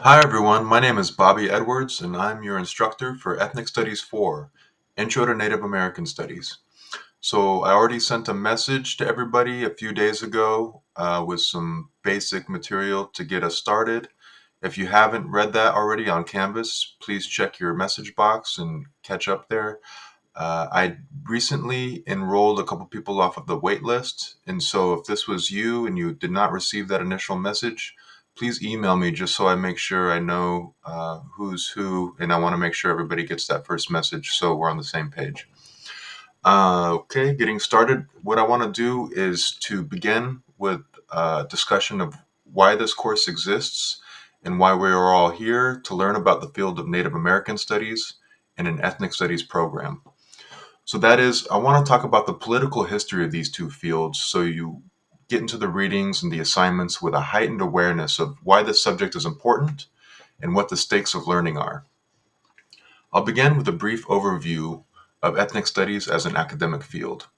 Hi everyone, my name is Bobby Edwards and I'm your instructor for Ethnic Studies 4, Intro to Native American Studies. So I already sent a message to everybody a few days ago with some basic material to get us started. If you haven't read that already on Canvas, please check your message box and catch up there. I recently enrolled a couple people off of the wait list, and so if this was you and you did not receive that initial message, please email me just so I make sure I know who's who, and I want to make sure everybody gets that first message so we're on the same page. Okay, getting started. What I want to do is to begin with a discussion of why this course exists and why we are all here to learn about the field of Native American Studies in an ethnic studies program. So that is, I want to talk about the political history of these two fields so you get into the readings and the assignments with a heightened awareness of why this subject is important and what the stakes of learning are. I'll begin with a brief overview of ethnic studies as an academic field.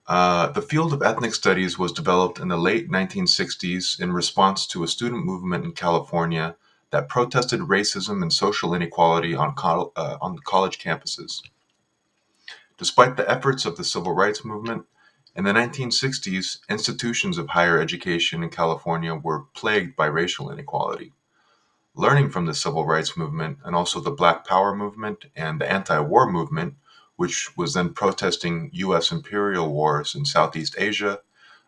The field of ethnic studies was developed in the late 1960s in response to a student movement in California that protested racism and social inequality on college campuses. Despite the efforts of the civil rights movement, in the 1960s, institutions of higher education in California were plagued by racial inequality. Learning from the civil rights movement and also the Black Power movement and the anti war movement, which was then protesting U.S. imperial wars in Southeast Asia,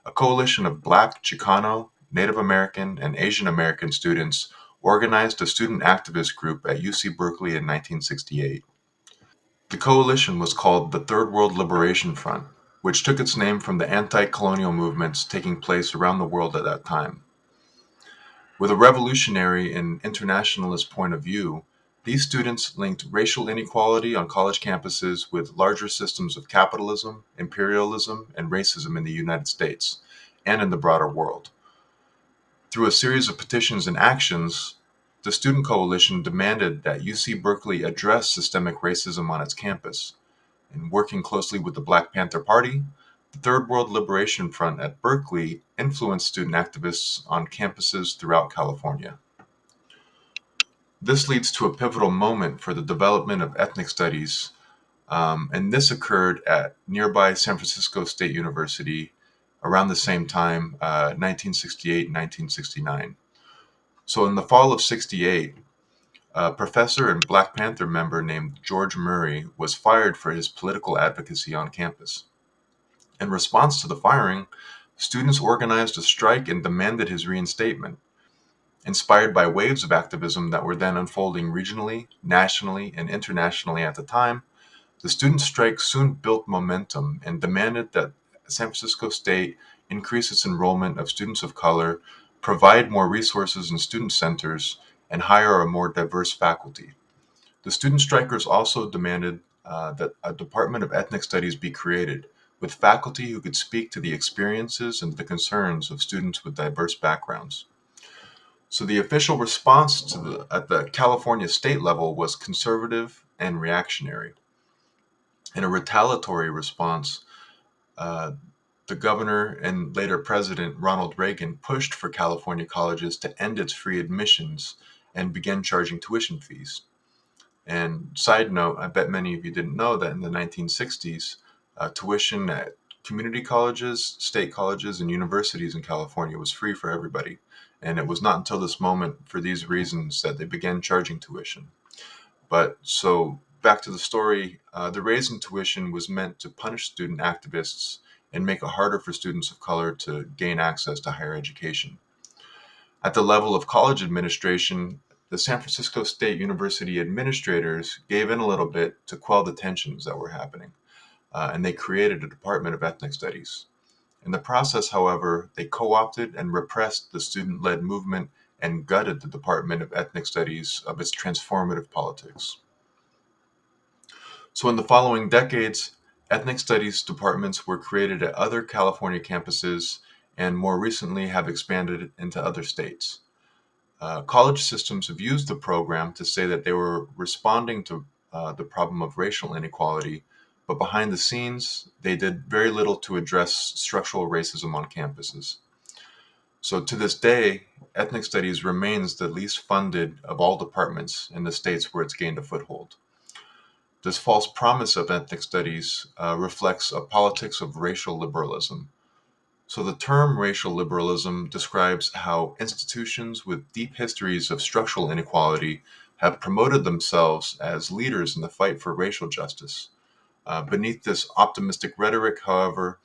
a coalition of Black, Chicano, Native American, and Asian American students organized a student activist group at UC Berkeley in 1968. The coalition was called the Third World Liberation Front, which took its name from the anti-colonial movements taking place around the world at that time. With a revolutionary and internationalist point of view, these students linked racial inequality on college campuses with larger systems of capitalism, imperialism, and racism in the United States and in the broader world. Through a series of petitions and actions, the Student Coalition demanded that UC Berkeley address systemic racism on its campus. And working closely with the Black Panther Party, the Third World Liberation Front at Berkeley influenced student activists on campuses throughout California. This leads to a pivotal moment for the development of ethnic studies, and this occurred at nearby San Francisco State University around the same time, 1968 and 1969. So, in the fall of '68, a professor and Black Panther member named George Murray was fired for his political advocacy on campus. In response to the firing, students organized a strike and demanded his reinstatement. Inspired by waves of activism that were then unfolding regionally, nationally, and internationally at the time, the student strike soon built momentum and demanded that San Francisco State increase its enrollment of students of color, provide more resources in student centers, and hire a more diverse faculty. The student strikers also demanded that a Department of Ethnic Studies be created, with faculty who could speak to the experiences and the concerns of students with diverse backgrounds. So the official response at the California state level was conservative and reactionary. In a retaliatory response, uh, the governor and later president Ronald Reagan pushed for California colleges to end its free admissions and begin charging tuition fees. And side note, I bet many of you didn't know that in the 1960s, tuition at community colleges, state colleges, and universities in California was free for everybody. And it was not until this moment, for these reasons, that they began charging tuition. But so back to the story, the raise in tuition was meant to punish student activists and make it harder for students of color to gain access to higher education. At the level of college administration, the San Francisco State University administrators gave in a little bit to quell the tensions that were happening, and they created a Department of Ethnic Studies. In the process, however, they co opted and repressed the student led movement and gutted the Department of Ethnic Studies of its transformative politics. So, in the following decades, ethnic studies departments were created at other California campuses and more recently have expanded into other states. College systems have used the program to say that they were responding to the problem of racial inequality, but behind the scenes, they did very little to address structural racism on campuses. So to this day, ethnic studies remains the least funded of all departments in the states where it's gained a foothold. This false promise of ethnic studies reflects a politics of racial liberalism. So the term racial liberalism describes how institutions with deep histories of structural inequality have promoted themselves as leaders in the fight for racial justice. Beneath this optimistic rhetoric, however,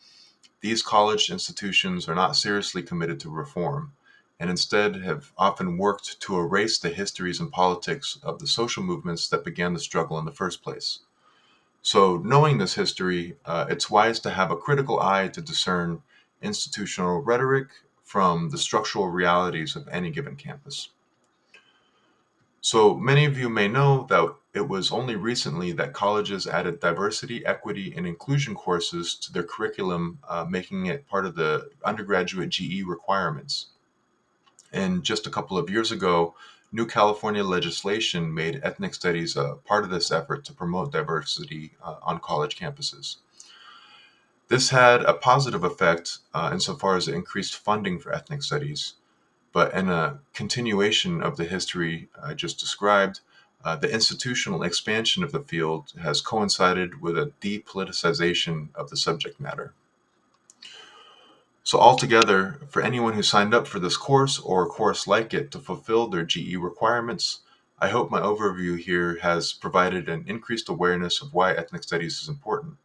these college institutions are not seriously committed to reform, and instead have often worked to erase the histories and politics of the social movements that began the struggle in the first place. So, knowing this history, it's wise to have a critical eye to discern institutional rhetoric from the structural realities of any given campus. So, many of you may know that it was only recently that colleges added diversity, equity, and inclusion courses to their curriculum, making it part of the undergraduate GE requirements. And just a couple of years ago, new California legislation made ethnic studies a part of this effort to promote diversity on college campuses. This had a positive effect insofar as it increased funding for ethnic studies, but in a continuation of the history I just described, the institutional expansion of the field has coincided with a depoliticization of the subject matter. So, altogether, for anyone who signed up for this course or a course like it to fulfill their GE requirements, I hope my overview here has provided an increased awareness of why ethnic studies is important.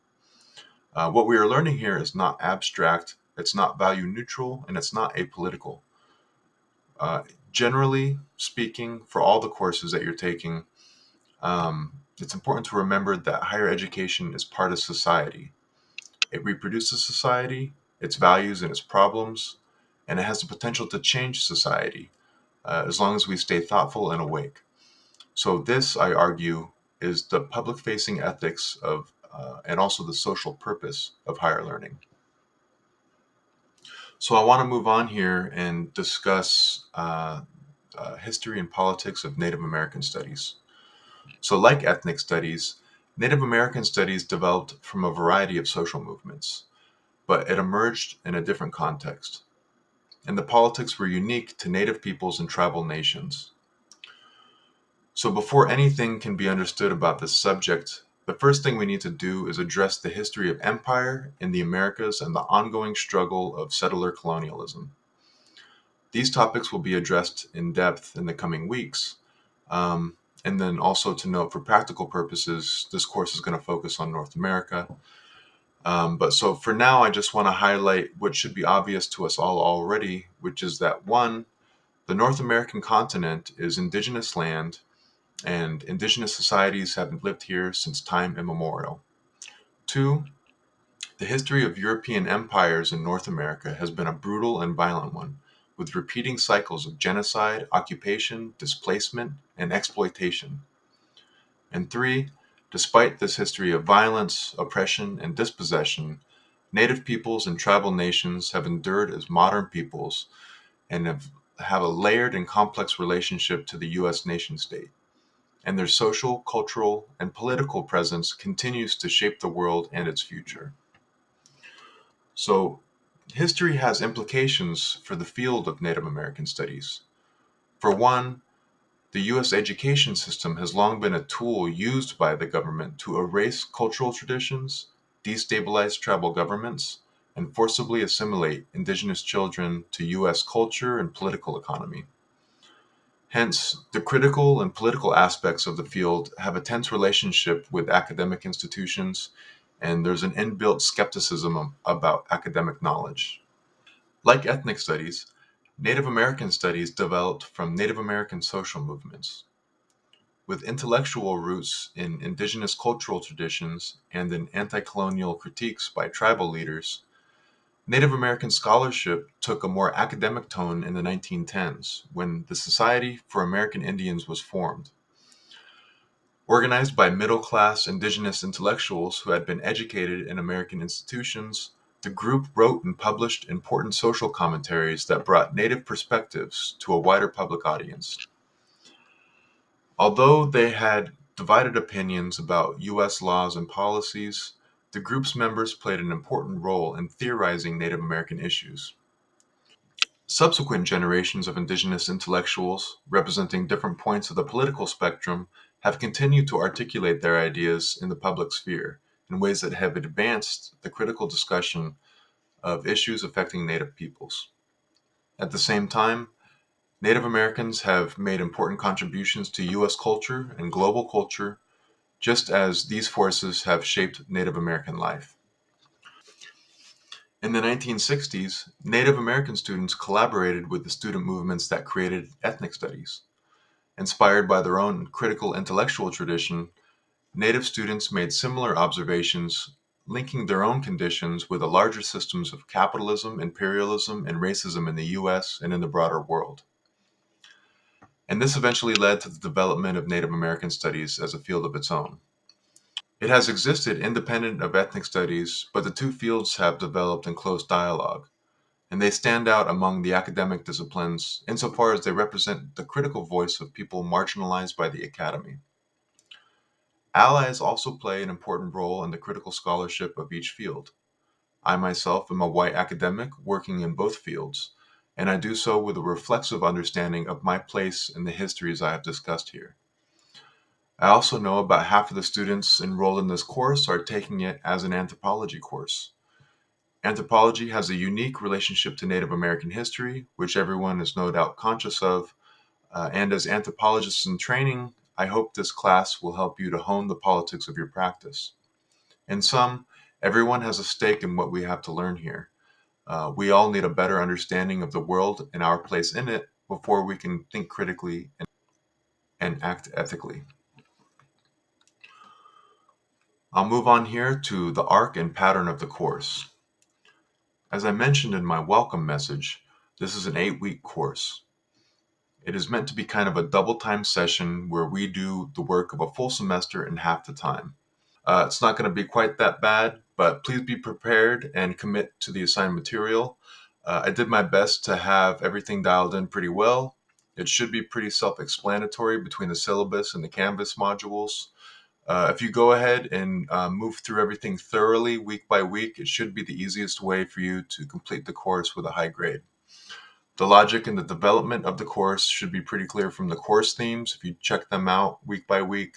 What we are learning here is not abstract, it's not value neutral, and it's not apolitical. Uh, Generally speaking, for all the courses that you're taking, it's important to remember that higher education is part of society. It reproduces society, its values, and its problems, and it has the potential to change society as long as we stay thoughtful and awake. So, this, I argue, is the public facing ethics of and also the social purpose of higher learning. So, I want to move on here and discuss history and politics of Native American studies. So, like ethnic studies, Native American studies developed from a variety of social movements, but it emerged in a different context. And the politics were unique to Native peoples and tribal nations. So, before anything can be understood about this subject, the first thing we need to do is address the history of empire in the Americas and the ongoing struggle of settler colonialism. These topics will be addressed in depth in the coming weeks. And then also to note, for practical purposes, this course is going to focus on North America. But so for now, I just want to highlight what should be obvious to us all already, which is that one, the North American continent is indigenous land, and indigenous societies have lived here since time immemorial. Two, the history of European empires in North America has been a brutal and violent one, with repeating cycles of genocide, occupation, displacement, and exploitation. And three, despite this history of violence, oppression, and dispossession, Native peoples and tribal nations have endured as modern peoples and have a layered and complex relationship to the U.S. nation state. And their social, cultural, and political presence continues to shape the world and its future. So, history has implications for the field of Native American studies. For one, the U.S. education system has long been a tool used by the government to erase cultural traditions, destabilize tribal governments, and forcibly assimilate indigenous children to U.S. culture and political economy. Hence, the critical and political aspects of the field have a tense relationship with academic institutions, and there's an inbuilt skepticism about academic knowledge. Like ethnic studies, Native American studies developed from Native American social movements. With intellectual roots in indigenous cultural traditions and in anti colonial critiques by tribal leaders, Native American scholarship took a more academic tone in the 1910s when the Society for American Indians was formed. Organized by middle class indigenous intellectuals who had been educated in American institutions, the group wrote and published important social commentaries that brought Native perspectives to a wider public audience. Although they had divided opinions about U.S. laws and policies, the group's members played an important role in theorizing Native American issues. Subsequent generations of indigenous intellectuals, representing different points of the political spectrum, have continued to articulate their ideas in the public sphere in ways that have advanced the critical discussion of issues affecting Native peoples. At the same time, Native Americans have made important contributions to U.S. culture and global culture, just as these forces have shaped Native American life. In the 1960s, Native American students collaborated with the student movements that created ethnic studies. Inspired by their own critical intellectual tradition, Native students made similar observations, linking their own conditions with the larger systems of capitalism, imperialism, and racism in the US and in the broader world. And this eventually led to the development of Native American studies as a field of its own. It has existed independent of ethnic studies, but the two fields have developed in close dialogue, and they stand out among the academic disciplines insofar as they represent the critical voice of people marginalized by the academy. Allies also play an important role in the critical scholarship of each field. I myself am a white academic working in both fields, and I do so with a reflexive understanding of my place in the histories I have discussed here. I also know about half of the students enrolled in this course are taking it as an anthropology course. Anthropology has a unique relationship to Native American history, which everyone is no doubt conscious of, and as anthropologists in training, I hope this class will help you to hone the politics of your practice. In sum, everyone has a stake in what we have to learn here. We all need a better understanding of the world and our place in it before we can think critically and act ethically. I'll move on here to the arc and pattern of the course. As I mentioned in my welcome message, this is an 8-week course. It is meant to be kind of a double time session where we do the work of a full semester in half the time. It's not going to be quite that bad, but please be prepared and commit to the assigned material. I did my best to have everything dialed in pretty well. It should be pretty self explanatory between the syllabus and the Canvas modules. If you go ahead and move through everything thoroughly week by week, it should be the easiest way for you to complete the course with a high grade. The logic and the development of the course should be pretty clear from the course themes if you check them out week by week.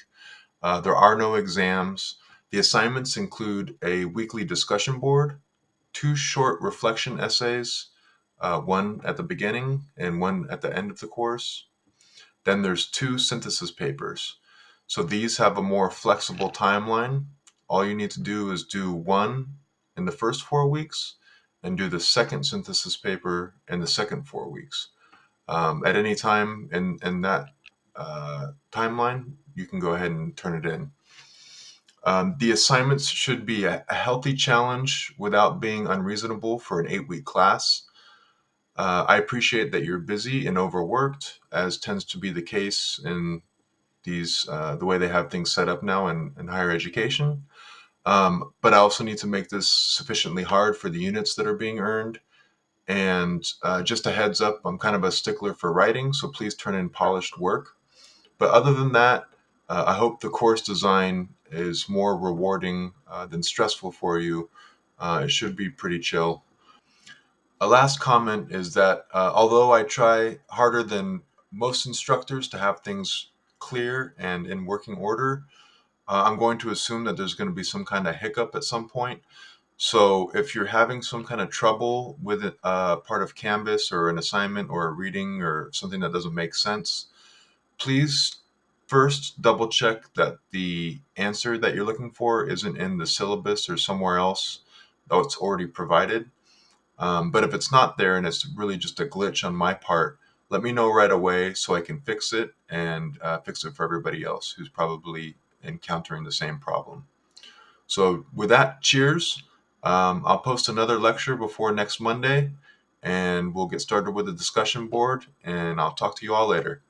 There are no exams. The assignments include a weekly discussion board, two short reflection essays, one at the beginning and one at the end of the course. Then there's two synthesis papers. So these have a more flexible timeline. All you need to do is do one in the first 4 weeks and do the second synthesis paper in the second 4 weeks. At any time in that timeline, you can go ahead and turn it in. The assignments should be a healthy challenge without being unreasonable for an 8-week class. I appreciate that you're busy and overworked, as tends to be the case in the way they have things set up now in higher education. But I also need to make this sufficiently hard for the units that are being earned. And just a heads up, I'm kind of a stickler for writing, so please turn in polished work. But other than that, I hope the course design is more rewarding than stressful for you. It should be pretty chill. A last comment is that although I try harder than most instructors to have things clear and in working order, I'm going to assume that there's going to be some kind of hiccup at some point. So if you're having some kind of trouble with it, part of Canvas or an assignment or a reading or something that doesn't make sense, please first double check that the answer that you're looking for isn't in the syllabus or somewhere else, though it's already provided. But if it's not there and it's really just a glitch on my part, let me know right away so I can fix it and fix it for everybody else who's probably encountering the same problem. So, with that, cheers. I'll post another lecture before next Monday and we'll get started with the discussion board. And I'll talk to you all later.